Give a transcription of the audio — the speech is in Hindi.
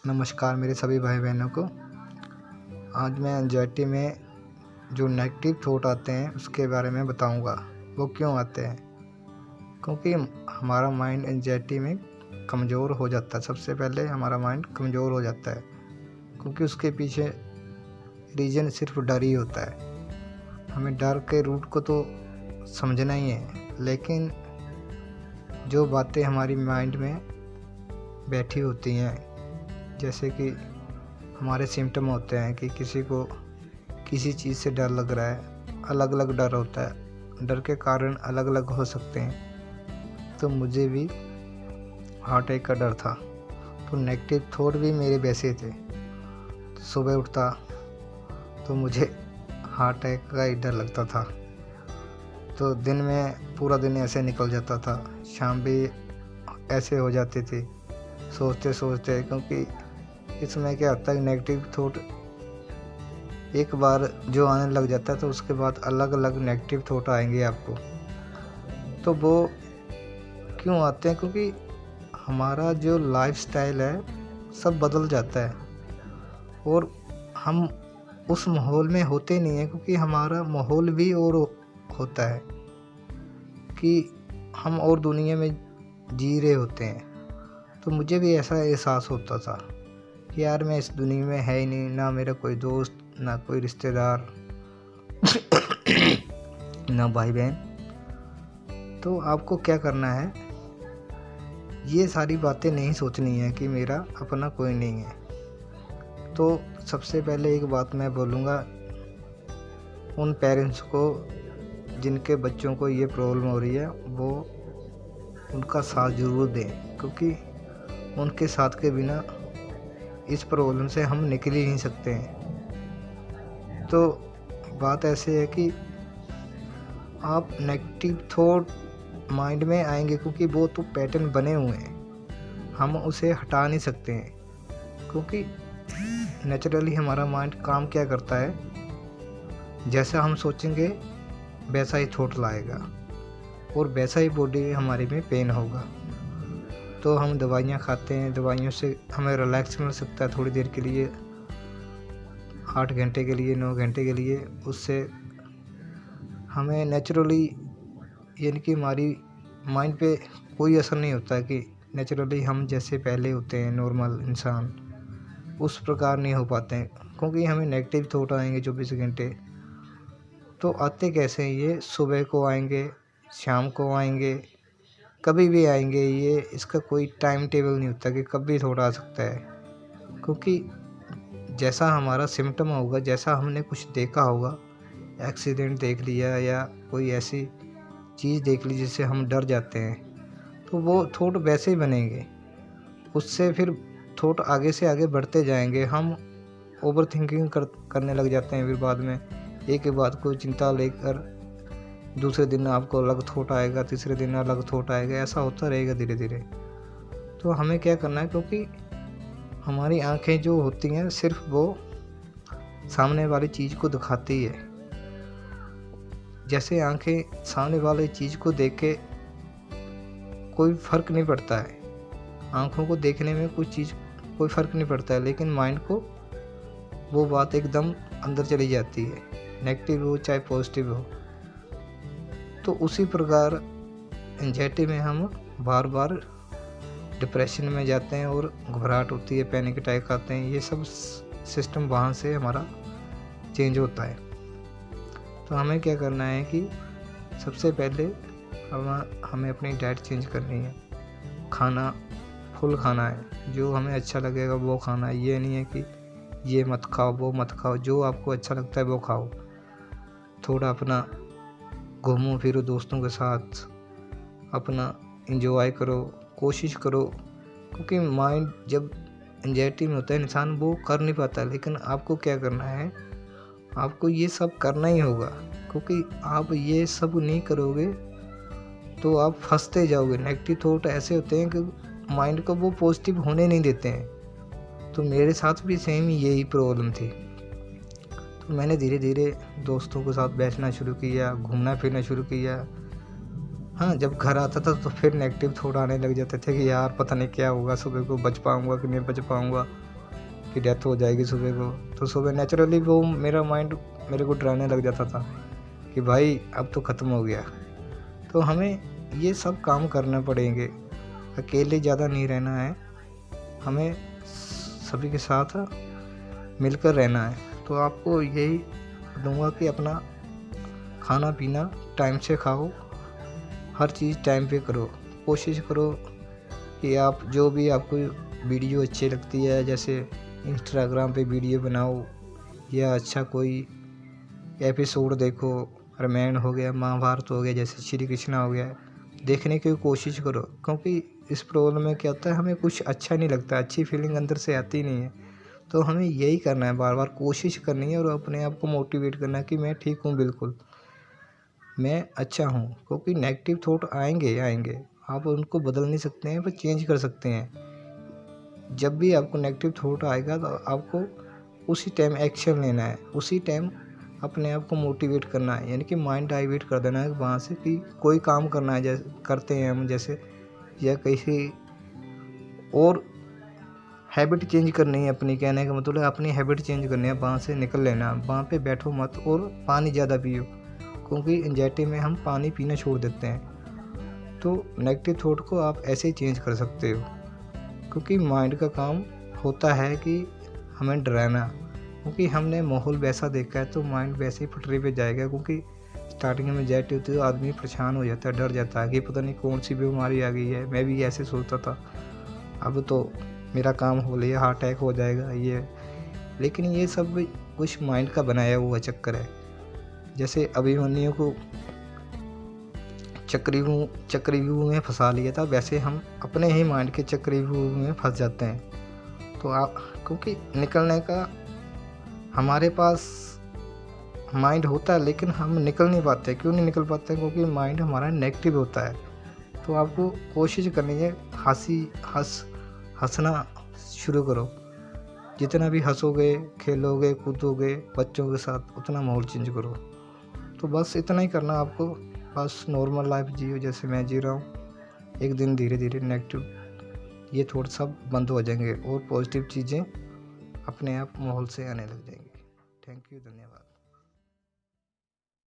नमस्कार मेरे सभी भाई बहनों को। आज मैं एंजाइटी में जो नेगेटिव थॉट आते हैं उसके बारे में बताऊंगा। वो क्यों आते हैं? क्योंकि हमारा माइंड एंजाइटी में कमज़ोर हो जाता है। सबसे पहले हमारा माइंड कमज़ोर हो जाता है क्योंकि उसके पीछे रीज़न सिर्फ डर ही होता है। हमें डर के रूट को तो समझना ही है, लेकिन जो बातें हमारी माइंड में बैठी होती हैं, जैसे कि हमारे सिम्टम होते हैं कि किसी को किसी चीज़ से डर लग रहा है, अलग अलग डर होता है, डर के कारण अलग अलग हो सकते हैं। तो मुझे भी हार्ट अटैक का डर था, तो नेगेटिव थॉट भी मेरे वैसे थे। तो सुबह उठता तो मुझे हार्ट अटैक का ही डर लगता था, तो दिन में पूरा दिन ऐसे निकल जाता था, शाम भी ऐसे हो जाती थी सोचते सोचते। क्योंकि इसमें क्या होता है, नेगेटिव थॉट एक बार जो आने लग जाता है तो उसके बाद अलग अलग नेगेटिव थॉट आएंगे आपको। तो वो क्यों आते हैं? क्योंकि हमारा जो लाइफस्टाइल है सब बदल जाता है और हम उस माहौल में होते नहीं हैं, क्योंकि हमारा माहौल भी और होता है कि हम और दुनिया में जी रहे होते हैं। तो मुझे भी ऐसा एहसास होता था कि यार मैं इस दुनिया में है ही नहीं, ना मेरा कोई दोस्त, ना कोई रिश्तेदार ना भाई बहन। तो आपको क्या करना है, ये सारी बातें नहीं सोचनी है कि मेरा अपना कोई नहीं है। तो सबसे पहले एक बात मैं बोलूँगा उन पेरेंट्स को जिनके बच्चों को ये प्रॉब्लम हो रही है, वो उनका साथ ज़रूर दें, क्योंकि उनके साथ के बिना इस प्रॉब्लम से हम निकल ही नहीं सकते हैं। तो बात ऐसे है कि आप नेगेटिव थॉट माइंड में आएंगे क्योंकि वो तो पैटर्न बने हुए हैं, हम उसे हटा नहीं सकते हैं। क्योंकि नेचुरली हमारा माइंड काम क्या करता है, जैसा हम सोचेंगे वैसा ही थॉट लाएगा और वैसा ही बॉडी हमारे में पेन होगा। तो हम दवाइयाँ खाते हैं, दवाइयों से हमें रिलैक्स मिल सकता है थोड़ी देर के लिए, 8 घंटे के लिए, 9 घंटे के लिए। उससे हमें नेचुरली यानी कि हमारी माइंड पे कोई असर नहीं होता है कि नेचुरली हम जैसे पहले होते हैं नॉर्मल इंसान उस प्रकार नहीं हो पाते हैं, क्योंकि हमें नेगेटिव थॉट आएंगे 24 घंटे। तो आते कैसे हैं? ये सुबह को आएंगे, शाम को आएंगे, कभी भी आएंगे। ये इसका कोई टाइम टेबल नहीं होता कि कभी थोड़ा आ सकता है, क्योंकि जैसा हमारा सिम्टम होगा, जैसा हमने कुछ देखा होगा, एक्सीडेंट देख लिया या कोई ऐसी चीज़ देख ली जिससे हम डर जाते हैं, तो वो थॉट वैसे ही बनेंगे। उससे फिर थॉट आगे से आगे बढ़ते जाएंगे, हम ओवर थिंकिंग करने लग जाते हैं। फिर बाद में एक ही बात को चिंता लेकर दूसरे दिन आपको अलग थॉट आएगा, तीसरे दिन अलग थॉट आएगा, ऐसा होता रहेगा धीरे धीरे। तो हमें क्या करना है, क्योंकि हमारी आंखें जो होती हैं सिर्फ वो सामने वाली चीज़ को दिखाती है। जैसे आंखें सामने वाली चीज़ को देख के कोई फ़र्क नहीं पड़ता है, आंखों को देखने में कोई फ़र्क नहीं पड़ता है, लेकिन माइंड को वो बात एकदम अंदर चली जाती है, नेगेटिव हो चाहे पॉजिटिव हो। तो उसी प्रकार एंजाइटी में हम बार बार डिप्रेशन में जाते हैं और घबराहट होती है, पैनिक अटैक आते हैं। ये सब सिस्टम वहाँ से हमारा चेंज होता है। तो हमें क्या करना है कि सबसे पहले हमें अपनी डाइट चेंज करनी है। खाना फुल खाना है, जो हमें अच्छा लगेगा वो खाना है। ये नहीं है कि ये मत खाओ वो मत खाओ, जो आपको अच्छा लगता है वो खाओ। थोड़ा अपना घूमो फिरो दोस्तों के साथ, अपना एंजॉय करो, कोशिश करो। क्योंकि माइंड जब एंजाइटी में होता है इंसान वो कर नहीं पाता, लेकिन आपको क्या करना है, आपको ये सब करना ही होगा। क्योंकि आप ये सब नहीं करोगे तो आप फंसते जाओगे। नेगेटिव थॉट ऐसे होते हैं कि माइंड को वो पॉजिटिव होने नहीं देते हैं। तो मेरे साथ भी सेम यही प्रॉब्लम थी। तो मैंने धीरे धीरे दोस्तों के साथ बैठना शुरू किया, घूमना फिरना शुरू किया, हाँ, जब घर आता था तो फिर नेगेटिव थॉट आने लग जाते थे कि यार पता नहीं क्या होगा, सुबह को बच पाऊँगा कि नहीं बच पाऊँगा, कि डेथ हो जाएगी सुबह को। तो सुबह नेचुरली वो मेरा माइंड मेरे को डराने लग जाता था कि भाई अब तो ख़त्म हो गया। तो हमें ये सब काम करने पड़ेंगे, अकेले ज़्यादा नहीं रहना है, हमें सभी के साथ मिलकर रहना है। तो आपको यही दूँगा कि अपना खाना पीना टाइम से खाओ, हर चीज़ टाइम पे करो। कोशिश करो कि आप जो भी आपको वीडियो अच्छी लगती है, जैसे इंस्टाग्राम पे वीडियो बनाओ या अच्छा कोई एपिसोड देखो, रामायण हो गया, महाभारत हो गया, जैसे श्री कृष्ण हो गया, देखने की कोशिश करो। क्योंकि इस प्रॉब्लम में क्या होता है, हमें कुछ अच्छा नहीं लगता, अच्छी फीलिंग अंदर से आती नहीं है। तो हमें यही करना है, बार बार कोशिश करनी है और अपने आप को मोटिवेट करना है कि मैं ठीक हूँ, बिल्कुल मैं अच्छा हूँ। क्योंकि नेगेटिव थॉट आएंगे आएंगे, आप उनको बदल नहीं सकते हैं पर चेंज कर सकते हैं। जब भी आपको नेगेटिव थॉट आएगा तो आपको उसी टाइम एक्शन लेना है, उसी टाइम अपने आप को मोटिवेट करना है, यानी कि माइंड डाइवर्ट कर देना है वहाँ से कि कोई काम करना है, जैसे करते हैं हम, जैसे या किसी और हैबिट चेंज करनी है अपनी। कहने का मतलब अपनी हैबिट चेंज करनी है, वहाँ से निकल लेना है, वहाँ पे बैठो मत और पानी ज़्यादा पियो। क्योंकि एंजाइटी में हम पानी पीना छोड़ देते हैं। तो नेगेटिव थॉट को आप ऐसे ही चेंज कर सकते हो, क्योंकि माइंड का काम होता है कि हमें डराना। क्योंकि हमने माहौल वैसा देखा है तो माइंड वैसे ही पटरी पे जाएगा। क्योंकि स्टार्टिंग में एंजाइटी होती है तो आदमी परेशान हो जाता है, डर जाता है कि पता नहीं कौन सी बीमारी आ गई है। मैं भी ऐसे सोचता था, अब तो मेरा काम हो लिया, हार्ट अटैक हो जाएगा ये। लेकिन ये सब कुछ माइंड का बनाया हुआ चक्कर है। जैसे अभिमन्यु को चक्रव्यूह में फंसा लिया था, वैसे हम अपने ही माइंड के चक्रव्यूह में फंस जाते हैं। तो आप, क्योंकि निकलने का हमारे पास माइंड होता है लेकिन हम निकल नहीं पाते। क्यों नहीं निकल पाते? क्योंकि माइंड हमारा नेगेटिव होता है। तो आपको कोशिश करनी है, हंसना शुरू करो। जितना भी हंसोगे, खेलोगे, कूदोगे बच्चों के साथ, उतना माहौल चेंज करो। तो बस इतना ही करना आपको। बस नॉर्मल लाइफ जियो जैसे मैं जी रहा हूँ। एक दिन धीरे धीरे नेगेटिव ये थॉट सब बंद हो जाएंगे और पॉजिटिव चीज़ें अपने आप माहौल से आने लग जाएंगी। थैंक यू, धन्यवाद।